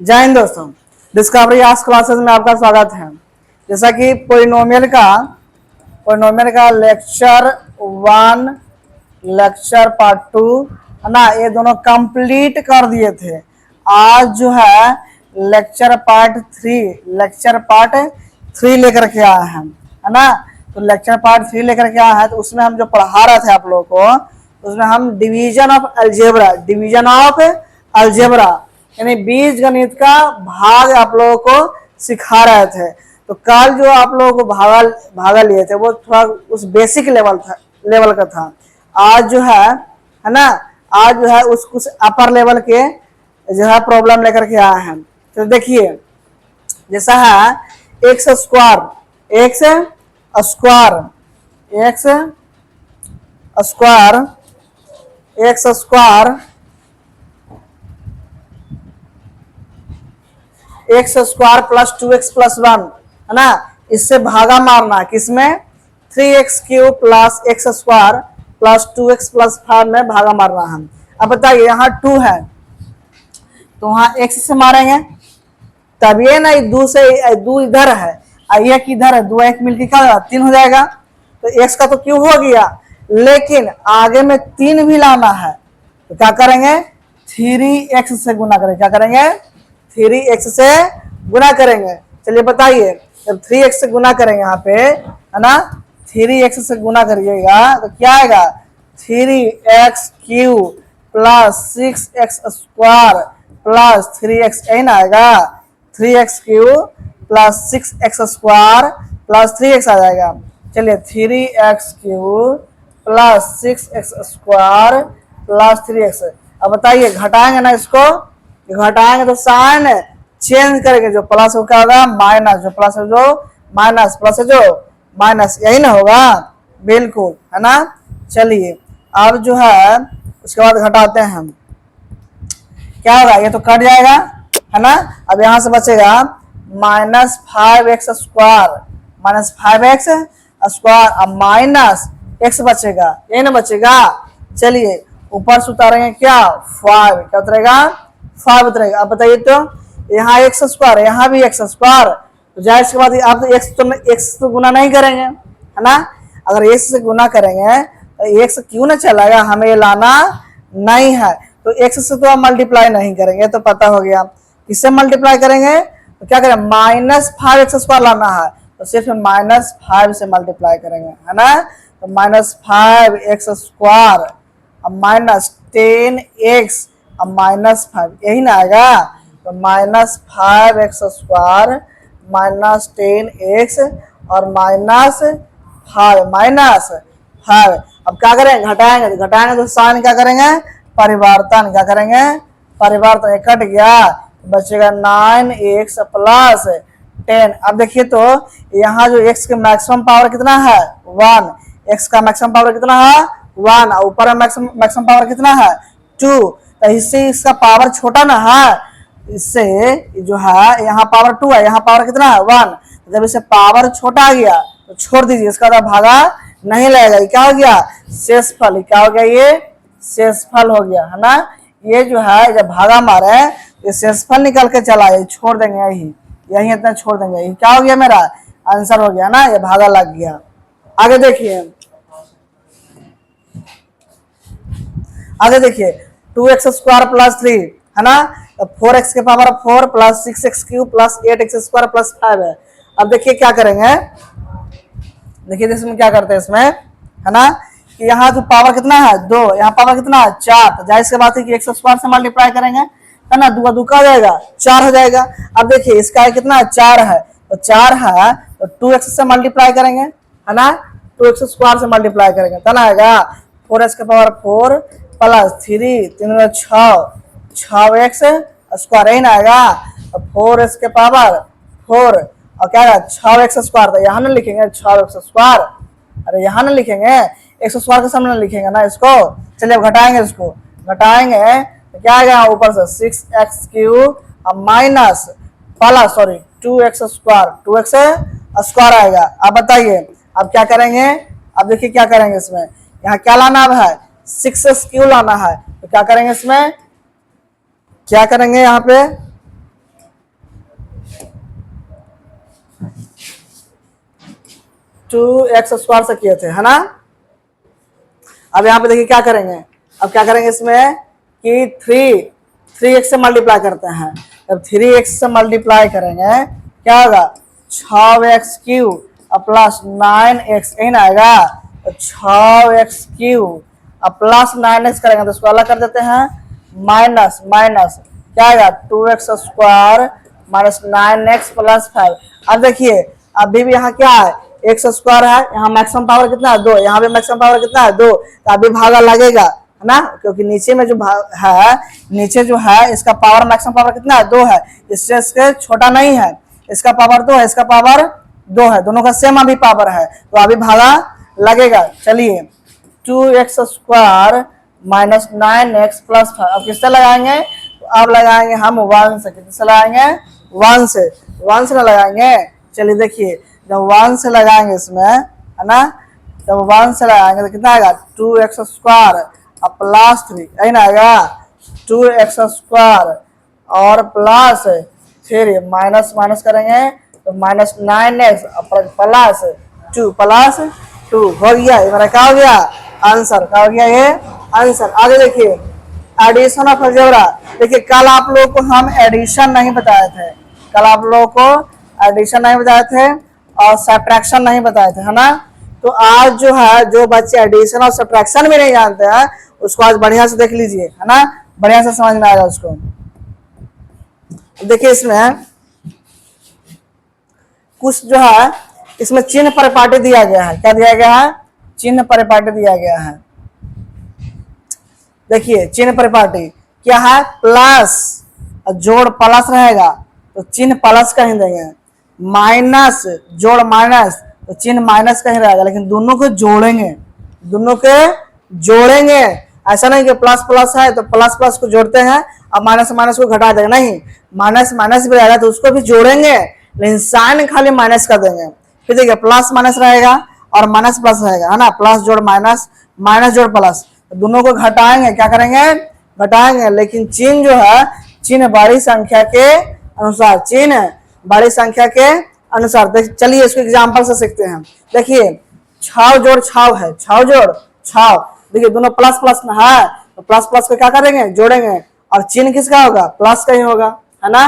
जय हिंद दोस्तों, डिस्कवरी आज क्लासेस में आपका स्वागत है। जैसा कि पोलिनोमियल का लेक्चर 1, लेक्चर पार्ट 2 है ना, ये दोनों कंप्लीट कर दिए थे। आज जो है लेक्चर पार्ट 3 लेकर के आए हैं, है ना। तो लेक्चर पार्ट 3 लेकर के आए हैं, तो उसमें हम जो पढ़ा रहे थे आप लोगों को, उसमें हम डिवीजन ऑफ अलजेब्रा यानी बीज गणित का भाग आप लोगों को सिखा रहे थे। तो कल जो आप लोगों को भागा लिए थे वो थोड़ा उस बेसिक लेवल का था। आज जो है ना, आज जो है उस अपर लेवल के जो है प्रॉब्लम लेकर के आए हैं। तो देखिए, जैसा है x square plus 2x plus 1 है ना, इससे भागा मारना किसमें 3x³ plus x square plus 2x plus 5 में भागा मारना है। अब बताइए, यहाँ 2 है तो वहां x से मारेंगे, तब ये ना दो इधर है, एक इधर है, 2 1 मिलकर क्या होगा 3 हो जाएगा। तो x का तो क्यों हो गया, लेकिन आगे में 3 भी लाना है तो क्या करेंगे 3x से गुना करेंगे। क्या करेंगे 3x से गुना करेंगे। चलिए बताइए, जब 3x से गुना करेंगे यहाँ पे है ना, 3x से गुना करिएगा तो क्या आएगा 3x³ plus 6x square plus 3x n आएगा। 3x³ plus 6x square plus 3x आ जाएगा। चलिए 3x³ plus 6x square plus 3x। अब बताइए घटाएंगे ना इसको, घटाएंगे तो साइन चेंज करेंगे, जो प्लस हो क्या होगा माइनस, जो प्लस है जो माइनस, प्लस है जो माइनस, यही ना होगा, बिल्कुल है ना। चलिए अब जो है उसके बाद घटाते हैं हम, क्या होगा ये तो कट जाएगा है ना। अब यहां से बचेगा -5x स्क्वायर अब माइनस x बचेगा, यही ना बचेगा। चलिए ऊपर से उतारेंगे क्या 5, क्या उतरेगा 5 उतरेगा। अब बताइए तो यहाँ एक्स स्क्वायर, यहाँ भी एक्स स्क्वायर, तो जाहिर सी बात आप एक्स तो गुना नहीं करेंगे है ना। अगर एक्स से गुना करेंगे तो एक्स क्यों ना चलाएगा, हमें ये लाना नहीं है। तो एक्स से तो आप मल्टीप्लाई नहीं करेंगे, तो पता हो गया। किससे मल्टीप्लाई करेंगे तो क्या करें -5x स्क्वायर लाना है, तो सिर्फ -5 से मल्टीप्लाई करेंगे है ना। तो -5x स्क्वायर अब -10x अब -5, यही ना आएगा। तो -5x स्क्वायर -10x और -5 अब क्या करेंगे घटाएंगे तो साइन क्या करेंगे परिवर्तन, क्या करेंगे परिवर्तन, ये कट गया बचेगा 9x प्लस 10। अब देखिए तो यहाँ जो x का मैक्सिमम पावर कितना है 1, x का मैक्सिमम पावर कितना है 1, और ऊपर मैक्सिमम पावर कितना है 2, तो इससे इसका पावर छोटा ना है, इससे जो है यहाँ पावर 2 है, यहाँ पावर कितना है 1। जब इसे पावर छोटा आ गया तो छोड़ दीजिए, इसका तो भागा नहीं लगेगा। ये क्या हो गया शेषफल, क्या हो गया ये शेषफल हो गया है ना। ये जो है जब भागा मारे ये शेषफल निकल के चला, ये छोड़ देंगे, यही इतना छोड़ देंगे, ये क्या हो गया मेरा आंसर हो गया ना, ये भागा लग गया। आगे देखिए 2x स्क्वायर प्लस 3 है ना, 4x के power 4 plus 6x³ plus 8x square plus 5 है। अब देखिए क्या करेंगे, देखिए इसमें क्या करते हैं इसमें है ना, कि यहाँ जो पावर कितना है 2, यहाँ पावर कितना है 4, तो जाहिर सी बात है कि x स्क्वायर से मल्टीप्लाई करेंगे है ना, 2 का हो जाएगा 4 हो जाएगा। अब देखिए इसका कितना है 4 है, तो 4 है तो 2x से मल्टीप्लाई करेंगे है ना, 2x स्क्वायर से मल्टीप्लाई करेंगे तब आएगा 4x के पावर 4 प्लस 3 6x स्क्वायर, यही ना आएगा 4x के पावर 4 और क्या है 6x स्क्वायर, तो यहाँ ना लिखेंगे 6x स्क्वायर, अरे यहाँ ना लिखेंगे x स्क्वायर के सामने लिखेंगे ना इसको। चलिए अब घटाएंगे, इसको घटाएंगे तो क्या आएगा ऊपर से 6x³ minus plus 2x square आएगा। अब बताइए अब क्या करेंगे, अब देखिए क्या करेंगे इसमें, यहाँ क्या लाना अब है 6x³ लाना है, तो क्या करेंगे इसमें, क्या करेंगे यहाँ पे 2x² से किए थे, है ना। अब यहाँ पे देखिए क्या करेंगे, अब क्या करेंगे इसमें कि 3x से मल्टीप्लाई करते हैं। जब 3x से मल्टीप्लाई करेंगे क्या होगा, 6x³ प्लस 9x, यही ना आएगा। तो 6x³ प्लस 9x करेंगे तो इसको अलग कर देते हैं, माइनस माइनस क्या आएगा 2x² माइनस 9x प्लस 5। अब देखिए अभी भी यहाँ क्या है, x² है, यहाँ मैक्सिमम पावर कितना है 2, यहाँ भी मैक्सिमम पावर कितना है 2, तो अभी भागा लगेगा, है ना, क्योंकि नीचे में जो है, नीचे जो है इसका पावर मैक्सिमम पावर कितना है 2 है, इससे इसके छोटा नहीं है, इसका पावर 2 है, इसका पावर 2 है, दोनों का सेम अभी पावर है, तो अभी भागा लगेगा। चलिए 2x² माइनस 9x प्लस 5, अब किससे लगाएंगे, तो अब लगाएंगे हम 1 से, किससे लगाएंगे 1 से, 1 से ना लगाएंगे। चलिए देखिए जब 1 से लगाएंगे इसमें, है ना, जब 1 से लगाएंगे तो कितना आएगा 2x² प्लस 3, यही ना आएगा 2x² और प्लस 3, माइनस माइनस करेंगे तो माइनस 9x प्लस 2 हो गया, ये मेरा क्या हो गया आंसर, क्या हो गया ये आंसर। आगे देखिए एडिशन ऑफ अलजेब्रा, देखिए कल आप लोगों को हम एडिशन नहीं बताए थे, कल आप लोगों को एडिशन नहीं बताए थे और सब्ट्रैक्शन नहीं बताए थे, है ना। तो आज जो है, जो बच्चे एडिशन और सब्ट्रैक्शन भी नहीं जानते हैं उसको आज बढ़िया से देख लीजिए, है ना, बढ़िया से समझ में आएगा उसको। देखिए इसमें कुछ जो है, इसमें चिन्ह परिपाटी दिया गया है, क्या दिया गया है, चिन्ह परिपाटी दिया गया है। देखिए चिन्ह परिपाटी क्या है, प्लस, जोड़ प्लस रहेगा तो चिन्ह प्लस का ही देंगे, माइनस जोड़ माइनस तो चिन्ह माइनस का ही रहेगा, लेकिन दोनों को जोड़ेंगे, दोनों के जोड़ेंगे, ऐसा नहीं कि प्लस प्लस है तो प्लस प्लस को जोड़ते हैं अब माइनस माइनस को घटा देंगे, नहीं, माइनस माइनस भी रहेगा तो उसको भी जोड़ेंगे, लेकिन साइन खाली माइनस कर देंगे। फिर देखिए प्लस माइनस रहेगा और माइनस प्लस रहेगा, है ना, प्लस जोड़ माइनस, माइनस जोड़ प्लस, तो दोनों को घटाएंगे, क्या करेंगे घटाएंगे, लेकिन चिन्ह जो है, चिन्ह बड़ी संख्या के अनुसार, चिन्ह बड़ी संख्या के अनुसार। चलिए इसको एग्जाम्पल से सीखते हैं। देखिए 6 जोड़ 6 है, 6 जोड़ 6, देखिए दोनों प्लस प्लस ना है तो प्लस प्लस को क्या करेंगे जोड़ेंगे, और चिन्ह किसका होगा प्लस का ही होगा, है ना,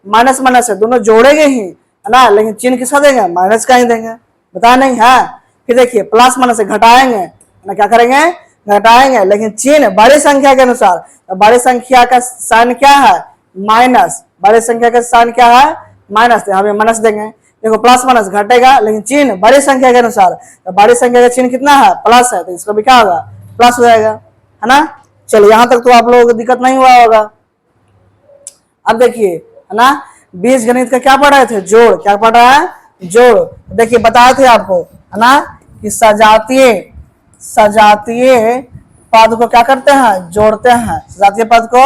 माइनस माइनस है दोनों जोड़ेंगे ही, है ना, लेकिन चिन्ह किसका देंगे माइनस का ही देंगे, बताया नहीं है। फिर देखिए प्लस माइनस से घटाएंगे ना, क्या करेंगे घटाएंगे, लेकिन चिन्ह बड़ी संख्या के अनुसार, तो बड़ी संख्या का साइन क्या है माइनस, बड़ी संख्या का साइन क्या है माइनस, यहाँ पे माइनस देंगे। देखो प्लस माइनस घटेगा लेकिन चिन्ह बड़ी संख्या के अनुसार, तो बड़ी संख्या का चिन्ह कितना है प्लस है, तो इसको भी क्या होगा प्लस हो जाएगा, है ना। चलिए यहाँ तक तो आप लोगों को दिक्कत नहीं हुआ होगा। अब देखिए, है ना, बीज गणित का क्या पढ़ रहे थे, जोड़, क्या पढ़ रहा है जोड़। देखिए बताए थे आपको, है ना, कि सजातीय पद को क्या करते हैं जोड़ते हैं, सजातीय पद को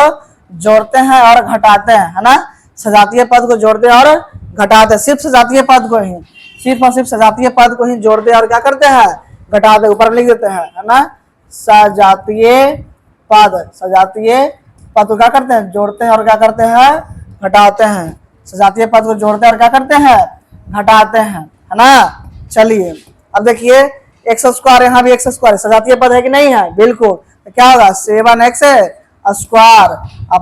जोड़ते हैं और घटाते हैं, है ना, सजातीय पद को जोड़ते हैं और घटाते हैं, सिर्फ सजातीय पद को ही, सिर्फ और सिर्फ सजातीय पद को ही जोड़ते हैं और क्या करते हैं घटाते, ऊपर लिख देते हैं, है ना, सजातीय पद को क्या करते हैं जोड़ते हैं और क्या करते हैं घटाते हैं, सजातीय पद को जोड़ते हैं और क्या करते हैं घटाते हैं, है ना। चलिए अब देखिए x², यहाँ भी x² सजातीय पद है कि नहीं है, बिल्कुल, तो क्या होगा 7x²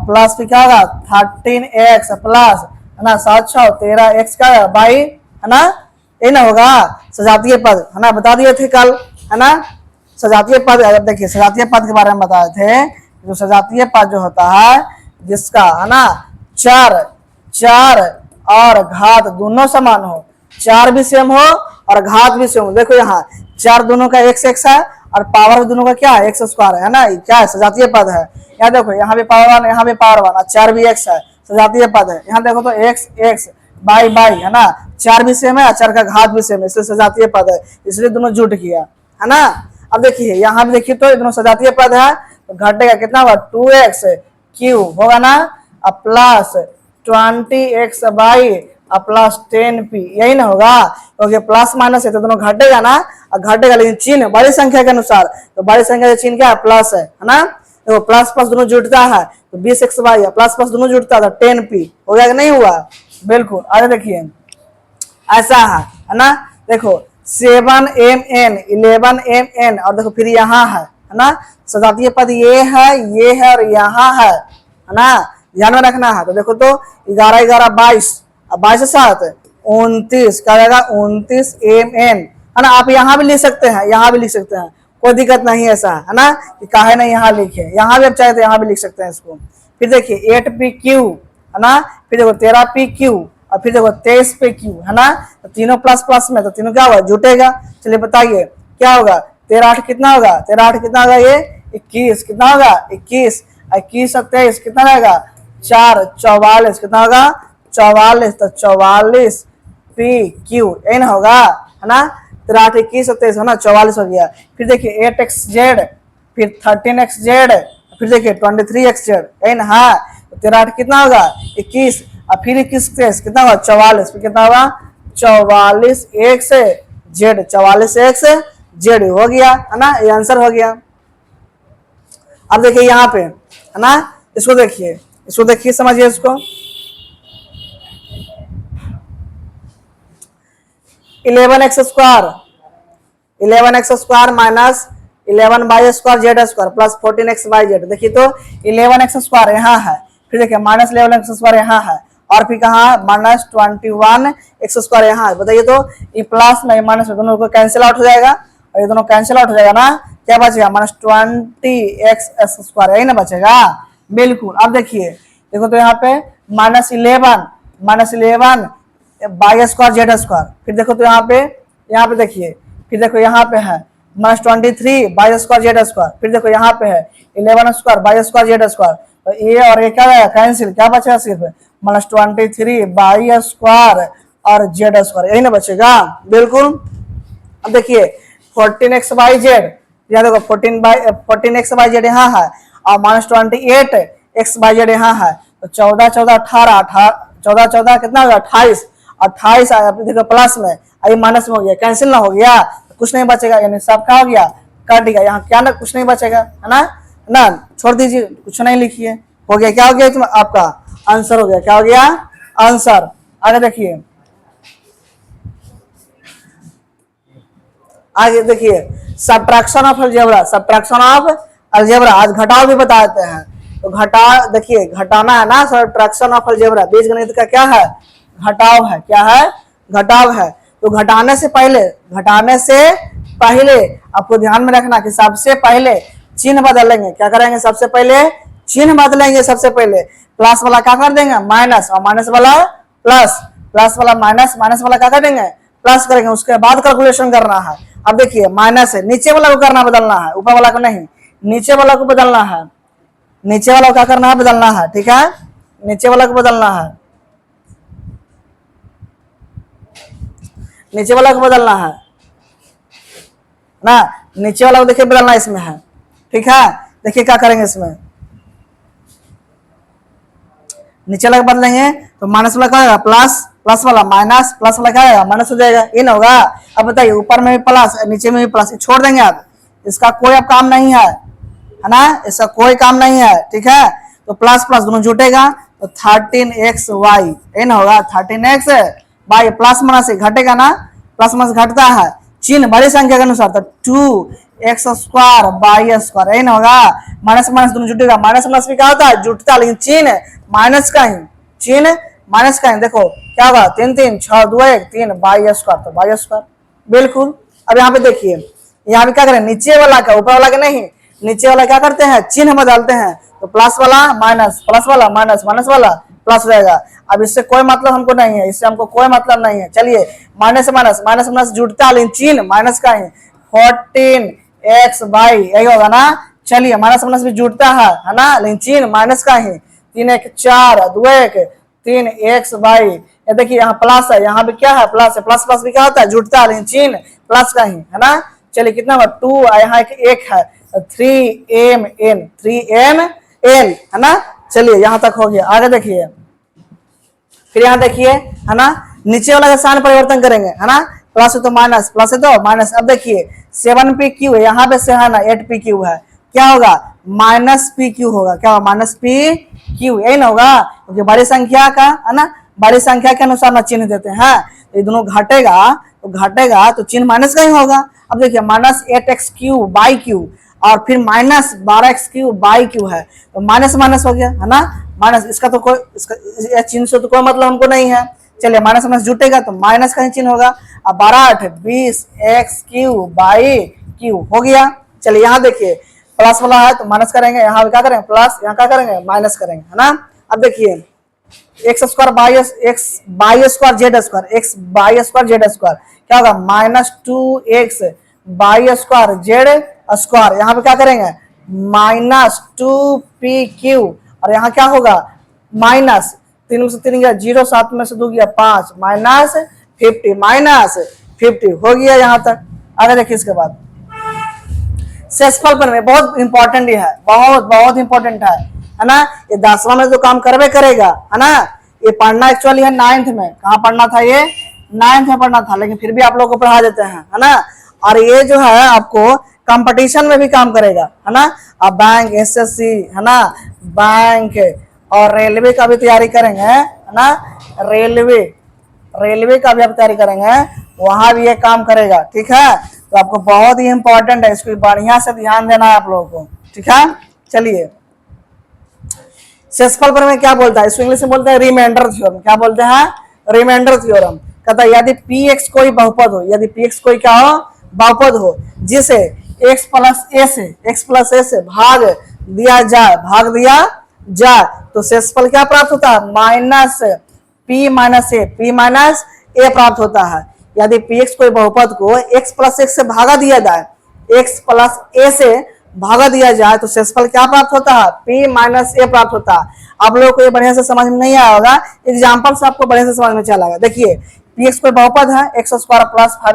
प्लस फिर क्या होगा 13x प्लस, है ना, 7 6 13x का 22, है ना, ये ना होगा सजातीय पद, है ना, बता दिए थे कल, है ना, सजातीय पद। अगर देखिए सजातीय पद के बारे में बताए थे, जो सजातीय पद जो होता है जिसका, है ना, चर और घात दोनों समान हो, चार भी सेम हो और घात भी सेम हो। देखो यहाँ चार दोनों का x है और पावर दोनों का क्या है x² है ना, क्या है सजातीय पद है। यहाँ देखो यहाँ भी पावर 1 यहाँ भी पावर 1 और 4 भी x है, सजातीय पद है। यहाँ देखो तो x बाई है ना, 4 भी सेम है और 4 का घात भी सेम है, इसलिए सजातीय पद है, इसलिए दोनों जुट किया, है ना। अब देखिए यहाँ भी देखिए तो दोनों सजातीय पद है, तो घटेगा कितना होगा 2x³ होगा ना, अब plus 20x by plus 10p, यही ना होगा, क्योंकि प्लस माइनस है तो दोनों घटेगा ना, और घटेगा लेकिन चिन्ह बड़ी संख्या के अनुसार, तो बड़ी संख्या का चिन्ह क्या है प्लस है ना, तो प्लस प्लस दोनों जुड़ता है तो 20x बाई प्लस प्लस दोनों जुड़ता है तो 10p हो गया कि नहीं हुआ, बिल्कुल। आगे देखिए ऐसा है ना, देखो 7mn 11mn, और देखो फिर यहाँ है ना, सजातीय पद ये है और यहाँ है ना, ध्यान में रखना है। तो देखो तो 11 11 22, अब 22 से 7 29, क्या रहेगा 29mn, है ना। आप यहाँ भी लिख सकते हैं, यहाँ भी लिख सकते हैं, कोई दिक्कत नहीं है ऐसा, है ना, कि काहे ना यहाँ लिखे, यहाँ भी आप चाहे तो यहाँ भी लिख सकते हैं इसको। फिर देखिए 8pq, है ना, फिर देखो 13pq, और फिर देखो 23pq, है ना। तो तीनों प्लस प्लस में, तो तीनों क्या होगा, जुटेगा। चलिए बताइए क्या होगा, 13 8 कितना होगा, 13 8 कितना होगा, ये 21, कितना होगा 21, 21 और 23 कितना रहेगा 4 44, कितना होगा 44, तो 44pq यही ना होगा, है ना। 13 8 21 और 23, है ना, 44 हो गया। फिर देखिए 8xz, फिर 13xz, फिर देखिए 23xz, यही ना, हाँ। तो 13 8 कितना होगा 21, और फिर 21 कितना होगा 44, फिर कितना होगा 44 x z, 44 x z हो गया, है ना, ये आंसर हो गया। अब देखिए यहाँ पे, है ना, इसको देखिए समझिए इसको। 11x square minus 11y square Z square plus 14x/z। देखिए तो 11x स्क्वायर यहाँ है, फिर देखिए माइनस 11x स्क्वायर यहाँ है, और फिर कहाँ माइनस 21x स्क्वायर यहाँ है। बताइए तो ये प्लस में माइनस में दोनों को कैंसिल आउट हो जाएगा, और ये दोनों कैंसिल आउट हो जाएगा ना, क्या बचेगा माइनस 20x स्क्वायर, यही ना बचेगा, बिल्कुल। अब देखिए देखो तो यहाँ पे minus 11 by square Z square, फिर देखो तो यहाँ पे देखिए, फिर देखो यहाँ पे है minus 23 by square Z square, फिर देखो यहाँ पे है 11 square by square Z square, तो ये और ये क्या है कैंसिल, क्या बचेगा सिर्फ माइनस 23 बाई स्क्वायर और जेड स्क्वायर, यही ना बचेगा, बिल्कुल। अब देखिए 14x/z, यहाँ देखो 14x/z यहाँ है, और माइनस 28x/z यहाँ है, तो 14 14 18 14 14 कितना होगा 28, 28 देखो प्लस में, आई माइनस में हो गया, कैंसिल ना हो गया, तो कुछ नहीं बचेगा, यानी सब क्या हो गया कट गया, यहाँ क्या ना कुछ नहीं बचेगा, है ना, छोड़ दीजिए, कुछ नहीं लिखिए, हो गया, क्या हो गया तुम आपका आंसर हो गया, क्या हो गया आंसर। आगे देखिए, आगे देखिए सब्ट्रैक्शन ऑफ अलजेब्रा, आज घटाव भी बताते हैं। तो देखिए घटाना है ना, सब्ट्रैक्शन ऑफ अलजेब्रा, बीजगणित का क्या है घटाव है, क्या है घटाव है। तो घटाने से पहले आपको ध्यान में रखना कि सबसे पहले चिन्ह बदलेंगे, क्या करेंगे सबसे पहले चिन्ह बदलेंगे, सबसे पहले प्लस वाला क्या कर देंगे माइनस, और माइनस वाला प्लस, प्लस वाला माइनस, माइनस वाला क्या कर देंगे प्लस करेंगे, उसके बाद कैलकुलेशन करना है। अब देखिए माइनस है, नीचे वाला को करना बदलना है, ऊपर वाला को नहीं, नीचे वाला को बदलना है, नीचे वाला को क्या करना है बदलना है, ठीक है, नीचे वाला को बदलना है, नीचे वाला को बदलना है ना, नीचे वाला को देखिए बदलना इसमें है, ठीक है। देखिए क्या करेंगे इसमें, नीचे वाला बदलेंगे तो माइनस वाला क्या होगा प्लस, प्लस वाला माइनस, प्लस वाला क्या होगा माइनस हो जाएगा, ये ना होगा। अब बताइए ऊपर में भी प्लस नीचे में भी प्लस, छोड़ देंगे आप, इसका कोई अब काम नहीं है ना, इसका कोई काम नहीं है, ठीक है। तो प्लस प्लस दोनों जुटेगा, तो 13xy ये ना होगा 13xy, प्लस माइनस घटेगा ना, प्लस माइनस घटता है, चिन्ह बड़ी संख्या के अनुसार, तो 2x स्क्वायर बाई स्क्वायर, यही ना होगा। माइनस माइनस दोनों जुटेगा, माइनस माइनस भी क्या होता है जुटता, लेकिन चिन्ह माइनस का ही, चिन्ह माइनस का ही, देखो क्या होगा 3 3 6 2 1 3 बाई स्क्वायर, तो बाई स्क्वायर, बिल्कुल। अब यहाँ पे देखिए, यहाँ पे क्या करें नीचे वाला का ऊपर वाला का नहीं, नीचे वाला क्या करते हैं चिन्ह बदलते हैं, तो प्लस वाला माइनस, प्लस वाला माइनस, माइनस वाला प्लस हो जाएगा। अब इससे कोई मतलब हमको नहीं है, इससे हमको कोई मतलब नहीं है। चलिए माइनस माइनस, माइनस माइनस जुड़ता है लेकिन चिन्ह माइनस का ही, 14x/, यही होगा ना। चलिए माइनस माइनस भी जुड़ता है ना, लेकिन चिन्ह माइनस का ही, 3 1 4 2 1 3x/, ये देखिए यहाँ प्लस है, यहाँ भी क्या है प्लस है, प्लस प्लस भी क्या होता है जुड़ता है, लेकिन चिन्ह प्लस का ही, है ना। चलिए कितना हुआ 2, यहाँ एक है 3mn, 3mn, है ना। चलिए यहाँ तक हो गया, आगे देखिए, फिर यहाँ देखिए, है ना, नीचे वाला का साइन परिवर्तन करेंगे, है ना, प्लस है तो माइनस, प्लस है तो माइनस। अब देखिए 7pq है, यहाँ पे से है ना 8pq है, क्या होगा माइनस pq होगा, क्या होगा माइनस pq, यही ना होगा, क्योंकि बड़ी संख्या का, है ना, बड़ी संख्या के अनुसार ना चिन्ह देते हैं। ये दोनों घटेगा तो चिन्ह माइनस का ही होगा। अब देखिए minus 8x cube by Q और फिर minus 12x cube by Q है, तो माइनस माइनस हो गया है ना, माइनस। इसका तो कोई इसका चिन्ह से तो कोई मतलब हमको नहीं है। चलिए माइनस माइनस जुटेगा तो माइनस का ही चिन्ह होगा। अब 12 8 20 x क्यूब बाई क्यू हो गया। चलिए यहाँ देखिए प्लस वाला है तो माइनस करेंगे, यहाँ क्या करेंगे प्लस, यहाँ क्या करेंगे माइनस करेंगे, है ना। अब देखिए x square by square Z square, x by square Z square क्या होगा minus 2x by square Z square. यहाँ पे क्या करेंगे माइनस 2pq और यहाँ क्या होगा माइनस 3 में से 3 गया 0, 7 में से 2 गया 5, माइनस 50 हो गया यहाँ तक। आगे देखिए इसके बाद शेषफल में बहुत इंपॉर्टेंट है, बहुत इंपॉर्टेंट है ना। ये 10वां में तो काम करवे करेगा, है ना। ये पढ़ना एक्चुअली है 9th में, कहाँ पढ़ना था ये 9th में पढ़ना था, लेकिन फिर भी आप लोगों को पढ़ा देते हैं, है ना। और ये जो है आपको कंपटीशन में भी काम करेगा, है ना। अब बैंक एसएससी, है ना, बैंक और रेलवे का भी तैयारी करेंगे, है ना। रेलवे का भी आप तैयारी करेंगे, वहां भी ये काम करेगा, ठीक है। तो आपको बहुत ही इंपॉर्टेंट है, इसको बढ़िया से ध्यान देना है आप लोगों को, ठीक है। चलिए शेषफल पर में क्या बोलता है, इसको इंग्लिश में बोलते हैं रिमाइंडर थ्योरम। क्या बोलते हैं रिमाइंडर थ्योरम। कहता है यदि px कोई बहुपद हो, यदि px कोई क्या हो बहुपद हो, जिसे x प्लस a से भाग दिया जाए तो शेषफल क्या प्राप्त होता है माइनस p माइनस a प्राप्त होता है। यदि px कोई बहुपद को x प्लस x से भागा दिया जाए, x प्लस a से भागा दिया जाए तो शेषफल क्या प्राप्त होता है p माइनस a प्राप्त होता है। आप लोगों को ये बढ़िया से समझ में नहीं आया होगा, एग्जाम्पल से आपको बढ़िया से समझ में चला। देखिए px कोई बहुपद है x स्क्वायर प्लस